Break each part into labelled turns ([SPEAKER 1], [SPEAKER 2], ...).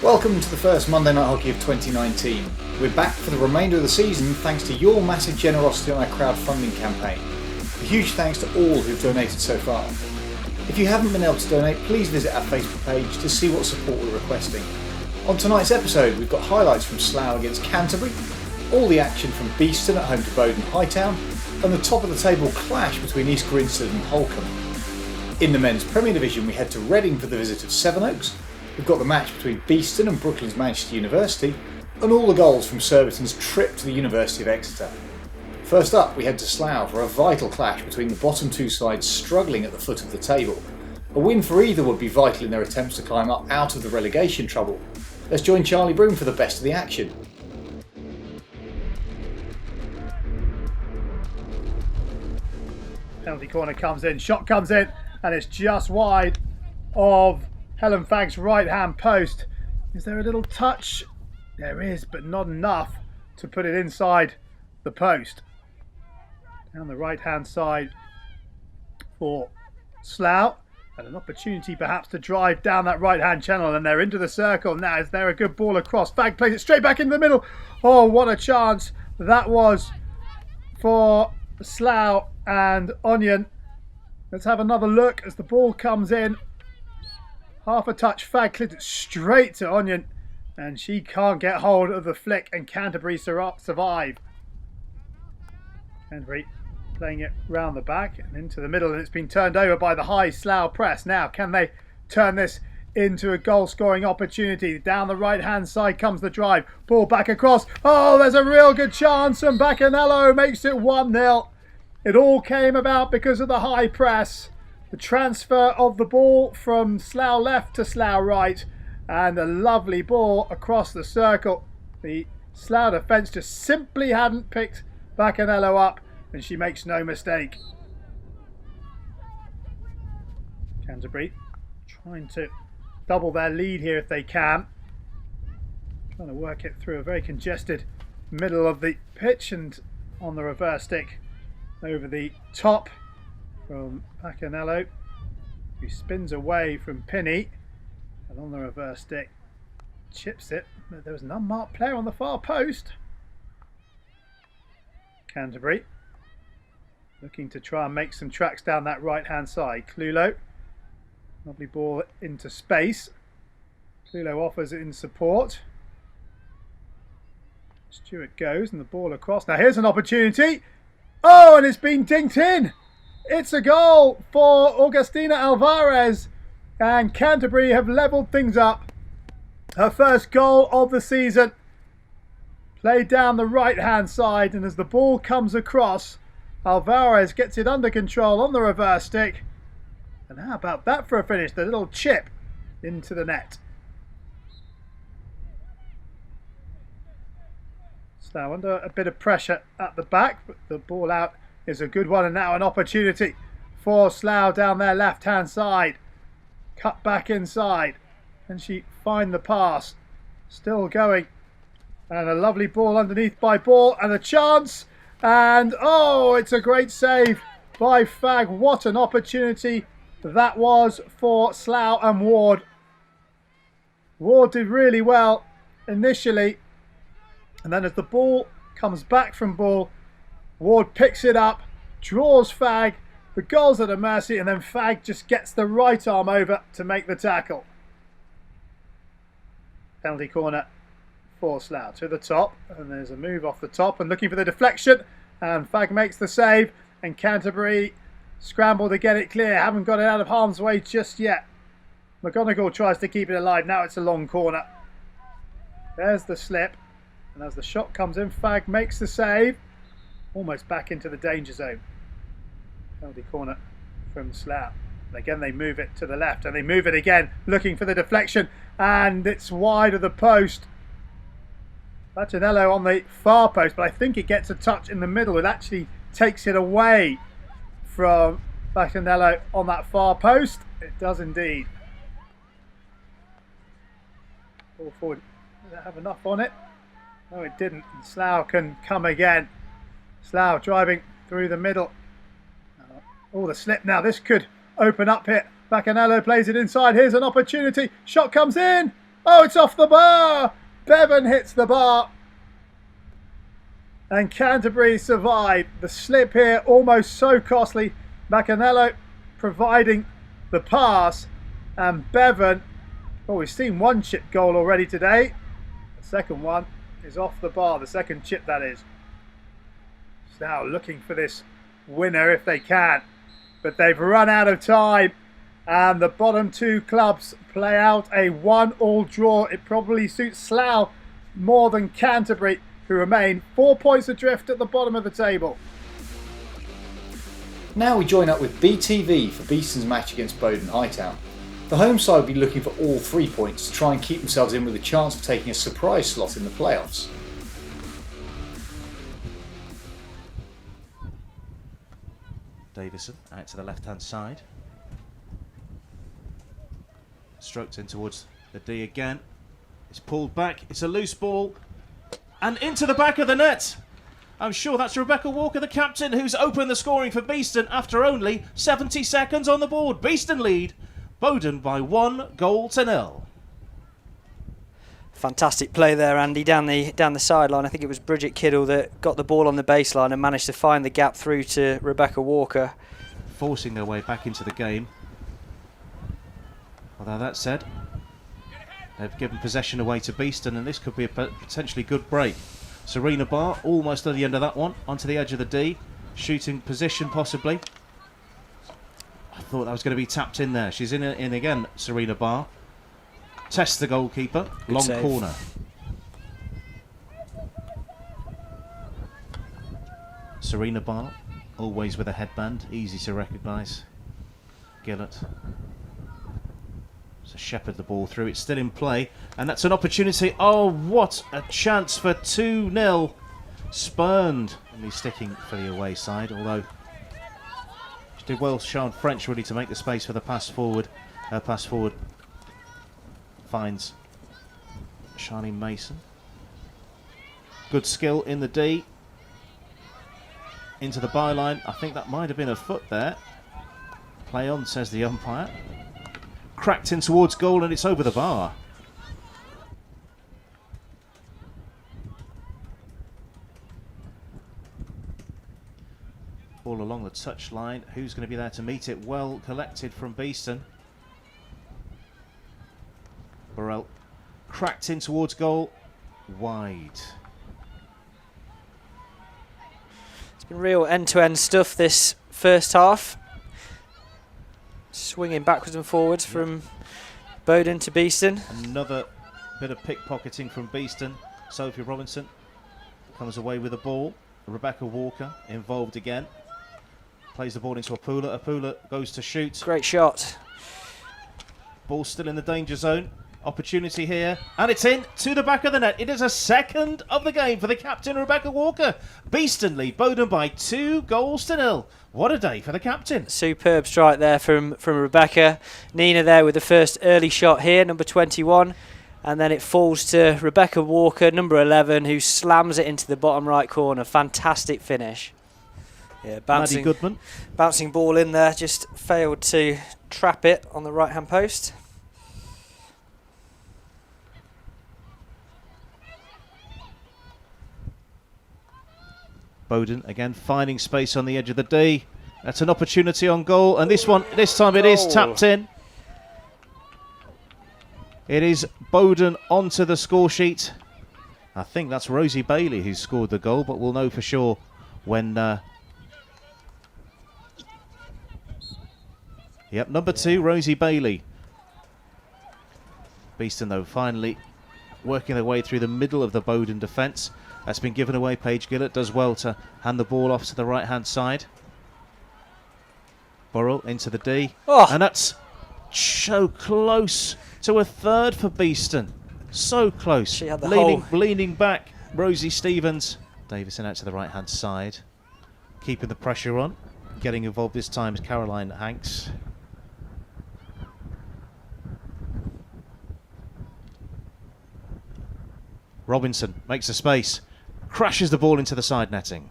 [SPEAKER 1] Welcome to the first Monday Night Hockey of 2019. We're back for the remainder of the season thanks to your massive generosity on our crowdfunding campaign. A huge thanks to all who've donated so far. If you haven't been able to donate, please visit our Facebook page to see what support we're requesting. On tonight's episode, we've got highlights from Slough against Canterbury, all the action from Beeston at home to Bowden Hightown, and the top of the table clash between East Grinstead and Holcombe. In the men's Premier Division, we head to Reading for the visit of Sevenoaks. We've got the match between Beeston and Brooklands Manchester University, and all the goals from Surbiton's trip to the University of Exeter. First up, we head to Slough for a vital clash between the bottom two sides struggling at the foot of the table. A win for either would be vital in their attempts to climb up out of the relegation trouble. Let's join Charlie Broom for the best of the action.
[SPEAKER 2] Penalty corner comes in, shot comes in, and it's just wide of Helen Fagg's right hand post. Is there a little touch? There is, but not enough to put it inside the post. Down the right hand side for Slough, and an opportunity perhaps to drive down that right hand channel, and they're into the circle now. Is there a good ball across? Fagg plays it straight back into the middle. Oh, what a chance that was for Slough and Onion. Let's have another look as the ball comes in. Half a touch, Fagg clipped it straight to Onion, and she can't get hold of the flick, and Canterbury survive. Canterbury playing it round the back and into the middle, and it's been turned over by the high Slough press. Now, can they turn this into a goal-scoring opportunity? Down the right-hand side comes the drive. Ball back across. Oh, there's a real good chance, and Bacanello makes it 1-0. It all came about because of the high press. The transfer of the ball from Slough left to Slough right, and a lovely ball across the circle. The Slough defence just simply hadn't picked Bacanello up, and she makes no mistake. Canterbury trying to double their lead here if they can. Trying to work it through a very congested middle of the pitch, and on the reverse stick over the top from Bacanello, who spins away from Pinney, and on the reverse stick chips it, but there was an unmarked player on the far post. Canterbury looking to try and make some tracks down that right hand side. Clulo, lovely ball into space. Clulo offers it in support. Stewart goes and the ball across. Now here's an opportunity. Oh, and it's been dinked in. It's a goal for Augustina Alvarez, and Canterbury have levelled things up. Her first goal of the season. Played down the right hand side, and as the ball comes across, Alvarez gets it under control on the reverse stick. And how about that for a finish? The little chip into the net. Slough under a bit of pressure at the back, but the ball out is a good one, and now an opportunity for Slough down their left hand side. Cut back inside, and she find the pass. Still going, and a lovely ball underneath by Ball, and a chance, and oh, it's a great save by Fagg. What an opportunity that was for Slough and Ward. Ward did really well initially, and then as the ball comes back from Ball, Ward picks it up, draws Fagg, the goal's at a mercy, and then Fagg just gets the right arm over to make the tackle. Penalty corner for Slough to the top, and there's a move off the top and looking for the deflection, and Fagg makes the save, and Canterbury scramble to get it clear, haven't got it out of harm's way just yet. McGonigal tries to keep it alive, now it's a long corner. There's the slip, and as the shot comes in, Fagg makes the save. Almost back into the danger zone. Penalty corner from Slough. And again they move it to the left, and they move it again, looking for the deflection, and it's wide of the post. Bacanello on the far post, but I think it gets a touch in the middle. It actually takes it away from Bacanello on that far post. It does indeed. Ball forward. Did it have enough on it? No, it didn't. And Slough can come again. Slough driving through the middle. Oh, the slip now. This could open up here. Bacanello plays it inside. Here's an opportunity. Shot comes in. Oh, it's off the bar! Bevan hits the bar. And Canterbury survived. The slip here almost so costly. Macanello providing the pass. And Bevan, well, we've seen one chip goal already today. The second one is off the bar. The second chip, that is. So now looking for this winner if they can. But they've run out of time. And the bottom two clubs play out a 1-1 draw. It probably suits Slough more than Canterbury, who remain 4 points adrift at the bottom of the table.
[SPEAKER 1] Now we join up with BTV for Beeston's match against Bowden Hightown. The home side will be looking for all 3 points to try and keep themselves in with a chance of taking a surprise slot in the playoffs.
[SPEAKER 3] Davison out to the left hand side. Stroked in towards the D again. It's pulled back, it's a loose ball. And into the back of the net. I'm sure that's Rebecca Walker, the captain, who's opened the scoring for Beeston after only 70 seconds on the board. Beeston lead Bowden by 1-0.
[SPEAKER 4] Fantastic play there, Andy, down the sideline. I think it was Bridget Kiddle that got the ball on the baseline and managed to find the gap through to Rebecca Walker.
[SPEAKER 3] Forcing their way back into the game. Although that said, they've given possession away to Beeston, and this could be a potentially good break. Serena Barr almost at the end of that one, onto the edge of the D, shooting position possibly. I thought that was going to be tapped in there. She's in again, Serena Barr. Tests the goalkeeper,
[SPEAKER 4] Good
[SPEAKER 3] long
[SPEAKER 4] save.
[SPEAKER 3] corner. Serena Barr, always with a headband, easy to recognise. Gillett. So shepherd the ball through, it's still in play, and that's an opportunity. Oh, what a chance for 2-0. Spurned, and he's sticking for the away side, although she did well, Sian French really to make the space for the pass forward. Her pass forward finds Charlene Mason. Good skill in the D. Into the byline. I think that might have been a foot there. Play on, says the umpire. Cracked in towards goal, and it's over the bar. Ball along the touchline. Who's going to be there to meet it? Well collected from Beeston. Burrell cracked in towards goal. Wide.
[SPEAKER 4] It's been real end-to-end stuff this first half. Swinging backwards and forwards from Bowden to Beeston.
[SPEAKER 3] Another bit of pickpocketing from Beeston. Sophie Robinson comes away with the ball. Rebecca Walker involved again. Plays the ball into Apula. Apula goes to shoot.
[SPEAKER 4] Great shot.
[SPEAKER 3] Ball still in the danger zone. Opportunity here, and it's in to the back of the net. It is a second of the game for the captain, Rebecca Walker. Beeston lead Bowden by 2-0. What a day for the captain.
[SPEAKER 4] Superb strike there from Rebecca. Nina there with the first early shot here, number 21. And then it falls to Rebecca Walker, number 11, who slams it into the bottom right corner. Fantastic finish. Yeah,
[SPEAKER 3] Maddie Goodman.
[SPEAKER 4] Bouncing ball in there, just failed to trap it on the right-hand post.
[SPEAKER 3] Bowden again finding space on the edge of the D. That's an opportunity on goal, and this time it is tapped in. It is Bowden onto the score sheet. I think that's Rosie Bailey who scored the goal, but we'll know for sure when. Yep, number 2, Rosie Bailey. Beeston though finally working their way through the middle of the Bowden defence. That's been given away. Paige Gillett does well to hand the ball off to the right-hand side. Burrell into the D.
[SPEAKER 4] Oh.
[SPEAKER 3] And that's so close to a third for Beeston. So close.
[SPEAKER 4] She had the
[SPEAKER 3] leaning back. Rosie Stevens. Davison out to the right-hand side. Keeping the pressure on. Getting involved this time is Caroline Hanks. Robinson makes a space. Crashes the ball into the side netting.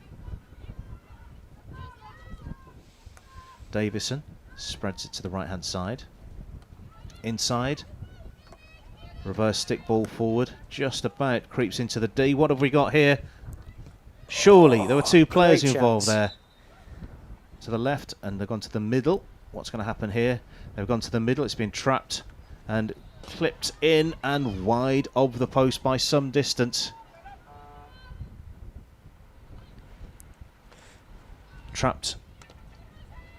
[SPEAKER 3] Davison spreads it to the right hand side. Inside. Reverse stick ball forward, just about creeps into the D. What have we got here? Surely there were two players
[SPEAKER 4] great
[SPEAKER 3] involved
[SPEAKER 4] chance.
[SPEAKER 3] there. To the left, and they've gone to the middle. What's going to happen here? They've gone to the middle. It's been trapped and clipped in and wide of the post by some distance. Trapped,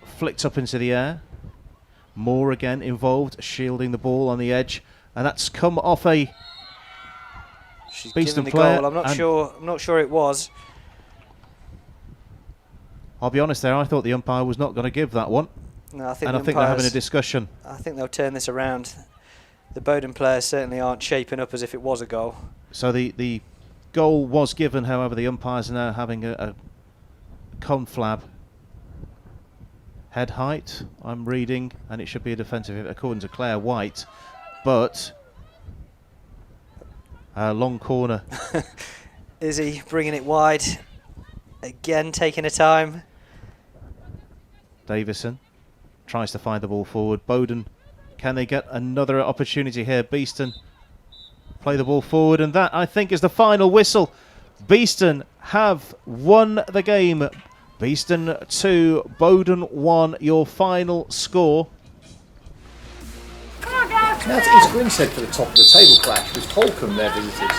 [SPEAKER 3] flicked up into the air. Moore again involved, shielding the ball on the edge, and that's come off a
[SPEAKER 4] She's
[SPEAKER 3] Beeston
[SPEAKER 4] given the
[SPEAKER 3] player.
[SPEAKER 4] goal. I'm not sure it was.
[SPEAKER 3] I'll be honest there, I thought the umpire was not going to give that one,
[SPEAKER 4] No, I think
[SPEAKER 3] and I
[SPEAKER 4] the
[SPEAKER 3] think they're having a
[SPEAKER 4] umpires-
[SPEAKER 3] discussion.
[SPEAKER 4] I think they'll turn this around. The Bowden players certainly aren't shaping up as if it was a goal.
[SPEAKER 3] So the goal was given, however, the umpires are now having a conflab. Head height, I'm reading, and it should be a defensive hit according to Claire White, but long corner.
[SPEAKER 4] Izzy bringing it wide. Again, taking a time.
[SPEAKER 3] Davison tries to find the ball forward. Bowden, can they get another opportunity here? Beeston play the ball forward, and that, I think, is the final whistle. Beeston have won the game. Beeston 2, Bowden 1, your final score.
[SPEAKER 1] Now to East Grinstead for the top of the table clash with Holcombe, their visitors.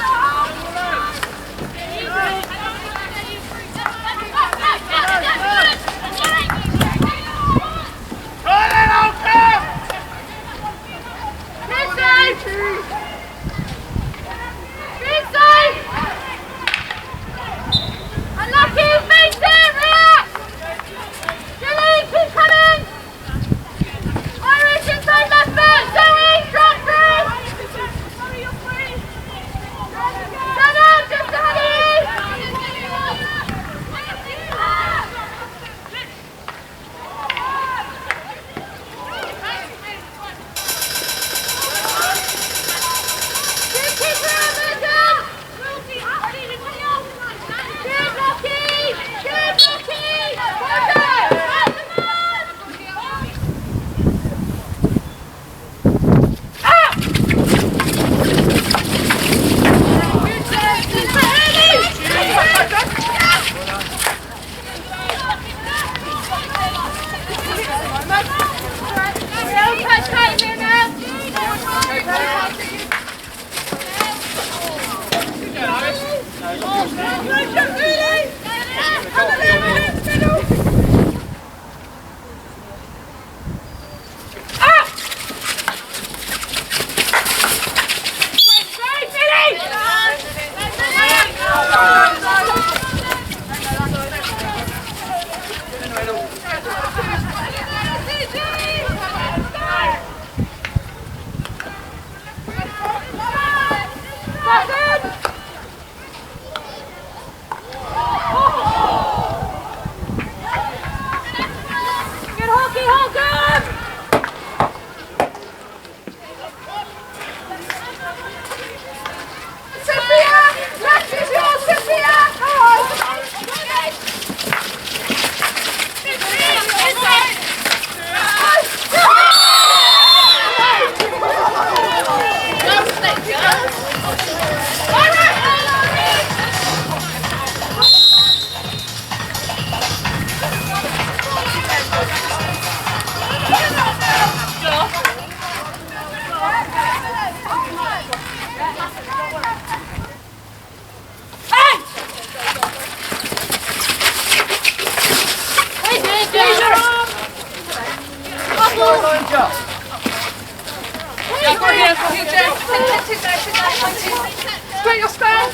[SPEAKER 5] Straight your stand.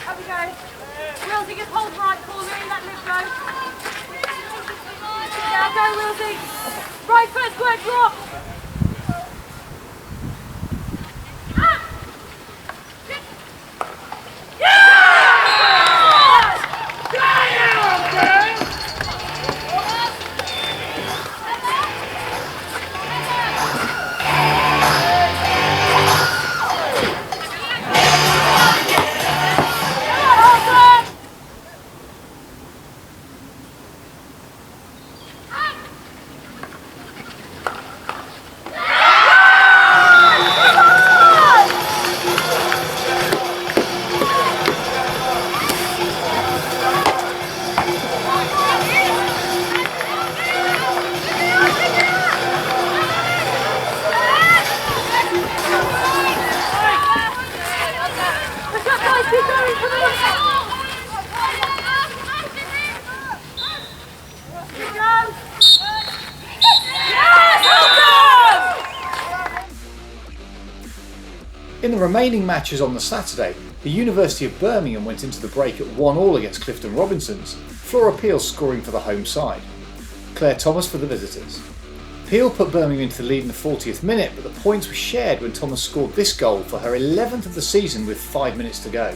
[SPEAKER 5] Up we go. Wilsey, just hold right for me, let Liv go. Yeah, go Wilsey. Right foot, square drop.
[SPEAKER 1] In the remaining matches on the Saturday, the University of Birmingham went into the break at 1-1 against Clifton Robinsons, Flora Peel scoring for the home side. Claire Thomas for the visitors. Peel put Birmingham into the lead in the 40th minute, but the points were shared when Thomas scored this goal for her 11th of the season with 5 minutes to go.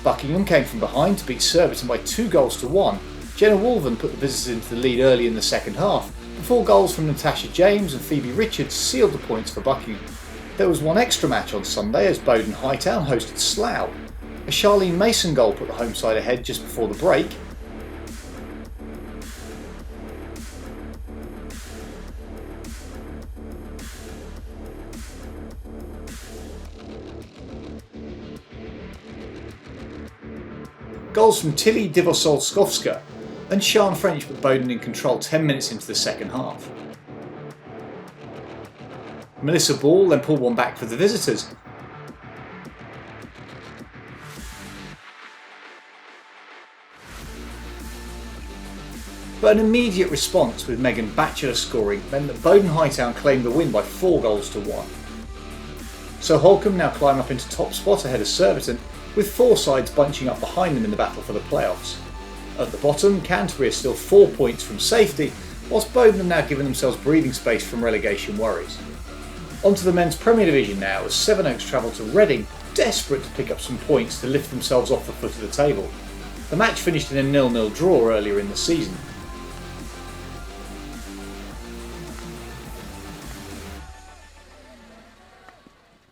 [SPEAKER 1] Buckingham came from behind to beat Surbiton by 2-1. Jenna Wolven put the visitors into the lead early in the second half, before goals from Natasha James and Phoebe Richards sealed the points for Buckingham. There was one extra match on Sunday as Bowden Hightown hosted Slough. A Charlene Mason goal put the home side ahead just before the break. Goals from Tilly Divosol-Skovska and Sian French put Bowden in control 10 minutes into the second half. Melissa Ball then pulled one back for the visitors. But an immediate response with Megan Batchelor scoring meant that Bowden Hightown claimed the win by 4-1. So Holcombe now climb up into top spot ahead of Surbiton, with 4 sides bunching up behind them in the battle for the playoffs. At the bottom, Canterbury are still 4 points from safety, whilst Bowden have now given themselves breathing space from relegation worries. Onto the men's Premier Division now as Sevenoaks travel to Reading, desperate to pick up some points to lift themselves off the foot of the table. The match finished in a 0-0 draw earlier in the season.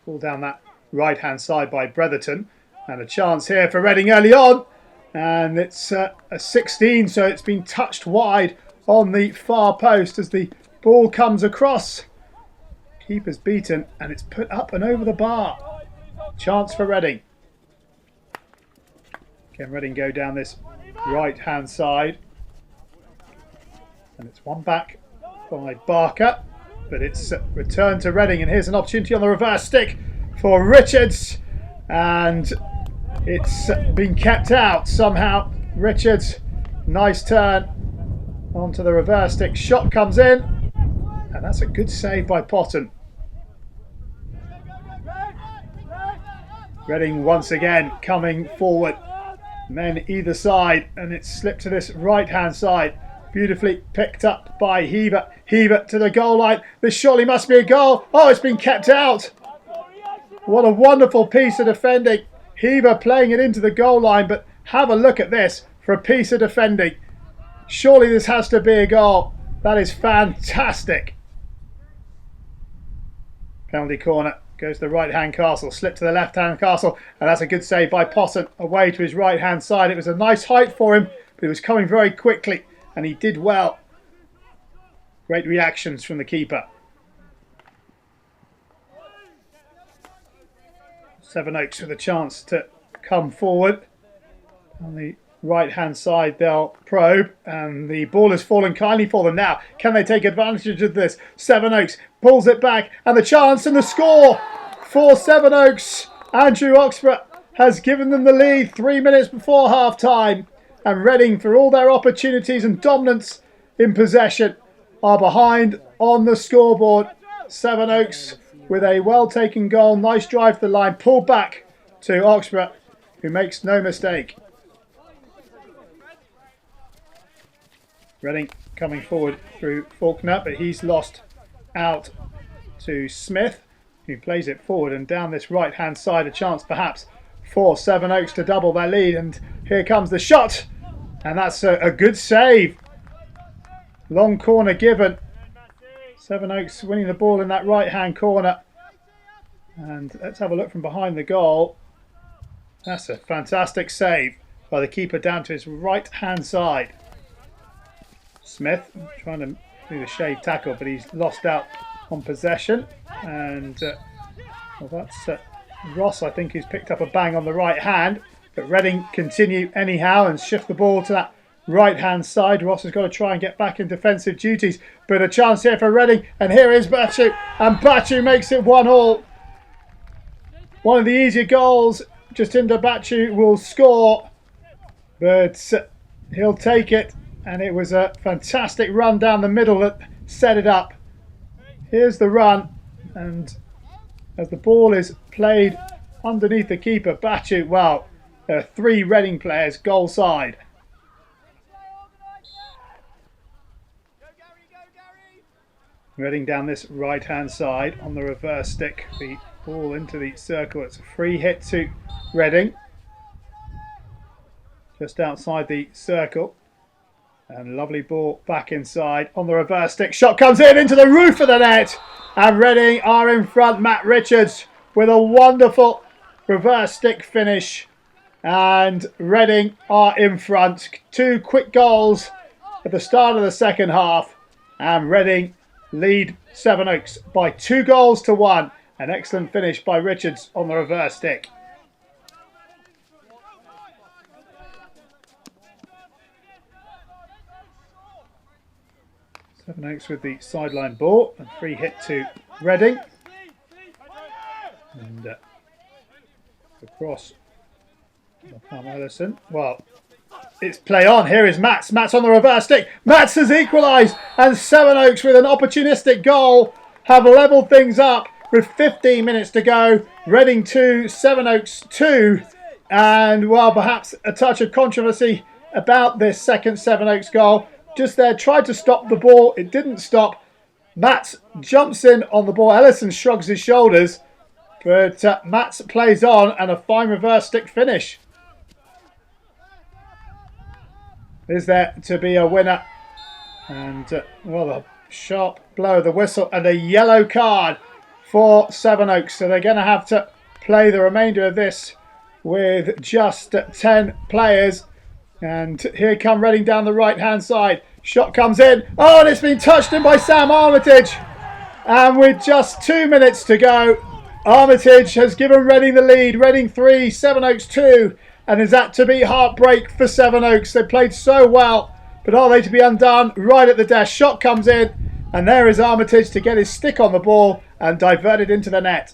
[SPEAKER 2] Ball down that right hand side by Bretherton, and a chance here for Reading early on, and it's a 16, so it's been touched wide on the far post as the ball comes across. Keeper's beaten and it's put up and over the bar. Chance for Reading. Can Reading go down this right hand side, and it's one back by Barker, but it's returned to Reading, and here's an opportunity on the reverse stick for Richards, and it's been kept out somehow. Richards, nice turn onto the reverse stick, shot comes in, and that's a good save by Potton. Reading once again coming forward, men either side, and it's slipped to this right hand side, beautifully picked up by Heber. Heber to the goal line, this surely must be a goal. Oh, it's been kept out. What a wonderful piece of defending. Heber playing it into the goal line, but have a look at this for a piece of defending. Surely this has to be a goal. That is fantastic. Penalty corner, goes to the right hand Castle, slip to the left hand Castle, and that's a good save by Potton away to his right hand side. It was a nice height for him, but he was coming very quickly and he did well. Great reactions from the keeper. Sevenoaks with a chance to come forward. On the right hand side they'll probe, and the ball has fallen kindly for them now. Can they take advantage of this? Sevenoaks pulls it back, and the chance and the score for Sevenoaks. Andrew Oxborough has given them the lead 3 minutes before half time, and Reading, for all their opportunities and dominance in possession, are behind on the scoreboard. Sevenoaks with a well taken goal, nice drive to the line, pulled back to Oxborough, who makes no mistake. Reading coming forward through Faulkner, but he's lost out to Smith, who plays it forward, and down this right hand side a chance perhaps for Sevenoaks to double their lead, and here comes the shot, and that's a good save. Long corner given. Sevenoaks winning the ball in that right hand corner, and let's have a look from behind the goal. That's a fantastic save by the keeper down to his right hand side. Smith trying to do the shave tackle, but he's lost out on possession, and well, that's Ross, I think, who's picked up a bang on the right hand, but Reading continue anyhow and shift the ball to that right hand side. Ross has got to try and get back in defensive duties, but a chance here for Reading, and here is Bachu, and Bachu makes it 1-1. one of the easier goals. Jacinda Bachu will score, but he'll take it, and it was a fantastic run down the middle that set it up. Here's the run, and as the ball is played underneath the keeper, Bachu, well, there are 3 Reading players goal side. Reading down this right hand side on the reverse stick, the ball into the circle. It's a free hit to Reading, just outside the circle, and lovely ball back inside on the reverse stick. Shot comes in into the roof of the net, and Reading are in front. Matt Richards with a wonderful reverse stick finish, and Reading are in front. 2 quick goals at the start of the second half, and Reading lead Sevenoaks by 2 goals to 1. An excellent finish by Richards on the reverse stick. Sevenoaks with the sideline ball, and free hit to Reading. And across Palm Ellison. Well, it's play on. Here is Mats. Mats on the reverse stick. Mats has equalised, and Sevenoaks with an opportunistic goal have levelled things up with 15 minutes to go. Reading 2, Sevenoaks 2. And, well, perhaps a touch of controversy about this second Sevenoaks goal. Just there, tried to stop the ball. It didn't stop. Mats jumps in on the ball. Ellison shrugs his shoulders. But Mats plays on, and a fine reverse stick finish. Is there to be a winner? And, well, a sharp blow of the whistle and a yellow card for Sevenoaks. So they're going to have to play the remainder of this with just 10 players. And here come Reading down the right-hand side. Shot comes in. Oh, and it's been touched in by Sam Armitage. And with just 2 minutes to go, Armitage has given Reading the lead. Reading 3, Sevenoaks 2. And is that to be heartbreak for Sevenoaks? They played so well, but are they to be undone? Right at the dash, shot comes in, and there is Armitage to get his stick on the ball and divert it into the net.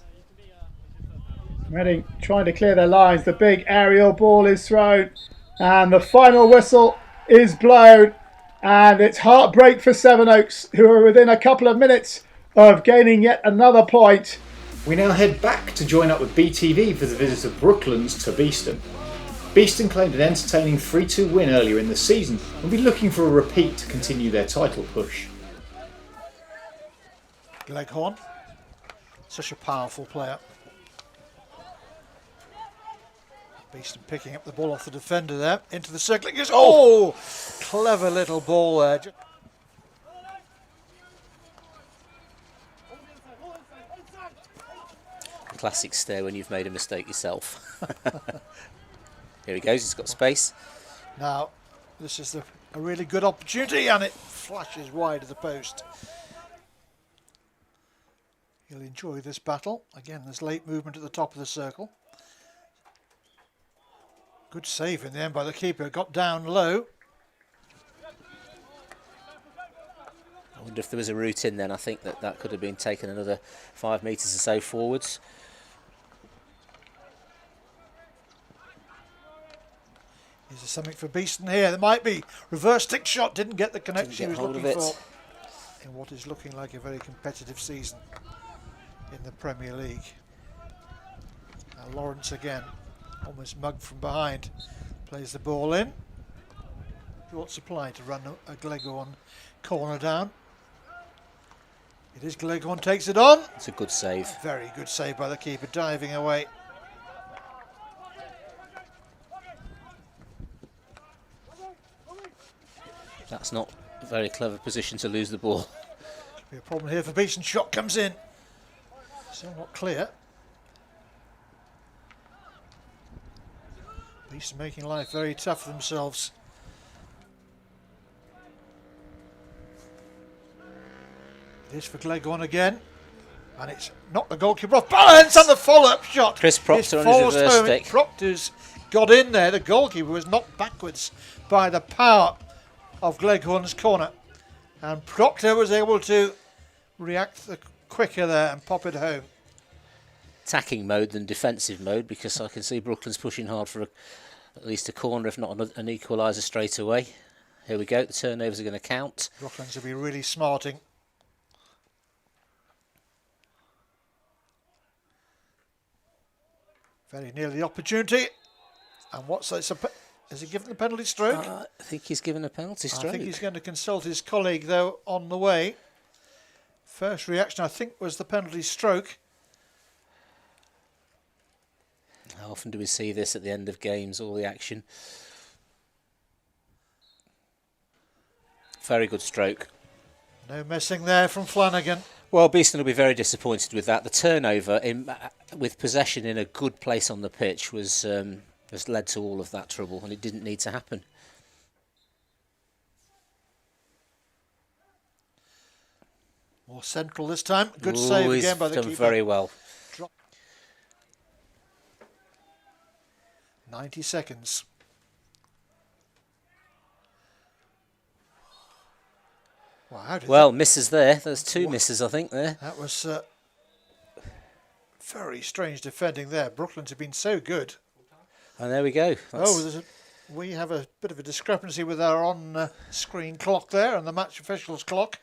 [SPEAKER 2] Reading trying to clear their lines. The big aerial ball is thrown, and the final whistle is blown, and it's heartbreak for Sevenoaks, who are within a couple of minutes of gaining yet another point.
[SPEAKER 1] We now head back to join up with BTV for the visit of Brooklands to Beeston. Beeston claimed an entertaining 3-2 win earlier in the season and will be looking for a repeat to continue their title push.
[SPEAKER 6] Gleghorn, such a powerful player. Beeston picking up the ball off the defender there, into the circle. Oh, clever little ball there.
[SPEAKER 7] Classic stare when you've made a mistake yourself. Here he goes, he's got space.
[SPEAKER 6] Now, this is a really good opportunity, and it flashes wide of the post. He'll enjoy this battle. Again, there's late movement at the top of the circle. Good save in the end by the keeper, got down low.
[SPEAKER 7] I wonder if there was a route in then. I think that could have been taken another 5 metres or so forwards.
[SPEAKER 6] Is there something for Beeston here? There might be. Reverse stick shot, didn't get the connection he was looking for in what is looking like a very competitive season in the Premier League. Now Lawrence again, almost mugged from behind, plays the ball in. Short supply to run a Gleghorn corner down. It is Gleghorn, takes it on.
[SPEAKER 7] It's a good save.
[SPEAKER 6] Very good save by the keeper, diving away.
[SPEAKER 7] That's not a very clever position to lose the ball.
[SPEAKER 6] Be a problem here for Beeston. Shot comes in. Still not clear. Beeston making life very tough for themselves. It is for Gleghorn again. And it's knocked the goalkeeper off balance, and the follow-up shot.
[SPEAKER 7] Chris Proctor on his reverse stick.
[SPEAKER 6] Proctor's got in there. The goalkeeper was knocked backwards by the power of Gleghorn's corner, and Proctor was able to react quicker there and pop it home.
[SPEAKER 7] attacking mode than defensive mode, because I can see Brooklands pushing hard for at least a corner, if not an equaliser straight away. Here we go, the turnovers are going to count.
[SPEAKER 6] Brooklands will be really smarting. Very near the opportunity. And what's that? Is he given the penalty stroke?
[SPEAKER 7] I think he's given a penalty stroke.
[SPEAKER 6] I think he's going to consult his colleague, though, on the way. First reaction, I think, was the penalty stroke.
[SPEAKER 7] How often do we see this at the end of games, all the action? Very good stroke.
[SPEAKER 6] No messing there from Flanagan.
[SPEAKER 7] Well, Beeston will be very disappointed with that. The turnover with possession in a good place on the pitch has led to all of that trouble, and it didn't need to happen.
[SPEAKER 6] More central this time. Good save again by the keeper.
[SPEAKER 7] He's done very well.
[SPEAKER 6] 90 seconds.
[SPEAKER 7] Well, misses there. There's two misses, I think, there.
[SPEAKER 6] That was very strange defending there. Brooklands have been so good.
[SPEAKER 7] And there we go.
[SPEAKER 6] We have a bit of a discrepancy with our on-screen clock there and the match officials' clock.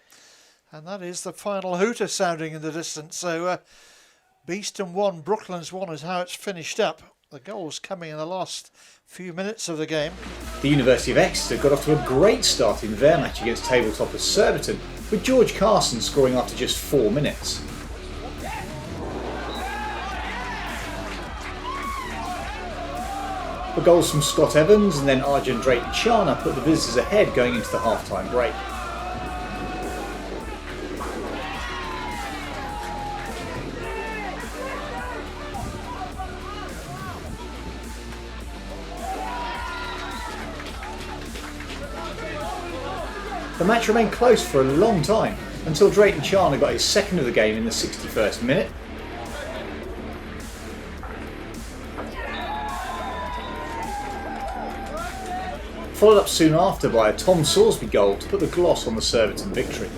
[SPEAKER 6] And that is the final hooter sounding in the distance. So Beeston 1, Brooklands 1 is how it's finished up. The goals coming in the last few minutes of the game.
[SPEAKER 1] The University of Exeter got off to a great start in their match against tabletoppers Surbiton, with George Carson scoring after just 4 minutes. The goals from Scott Evans and then Arjun Drayton Chana put the visitors ahead going into the half-time break. The match remained close for a long time until Drayton Chana got his second of the game in the 61st minute. Followed up soon after by a Tom Sorsby goal to put the gloss on the Surbiton victory.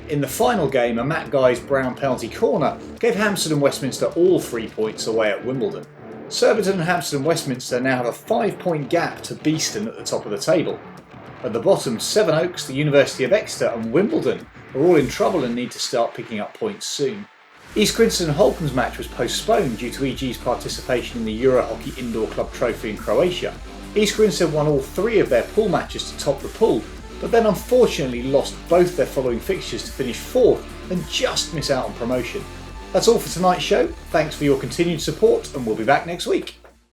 [SPEAKER 1] In the final game, a Matt Guy's Brown penalty corner gave Hampstead and Westminster all 3 points away at Wimbledon. Surbiton and Hampstead and Westminster now have a 5-point gap to Beeston at the top of the table. At the bottom, Sevenoaks, the University of Exeter and Wimbledon are all in trouble and need to start picking up points soon. East Grinstead and Holcomb's match was postponed due to EG's participation in the Euro Hockey Indoor Club Trophy in Croatia. East Grinstead won all 3 of their pool matches to top the pool, but then unfortunately lost both their following fixtures to finish 4th and just miss out on promotion. That's all for tonight's show. Thanks for your continued support and we'll be back next week.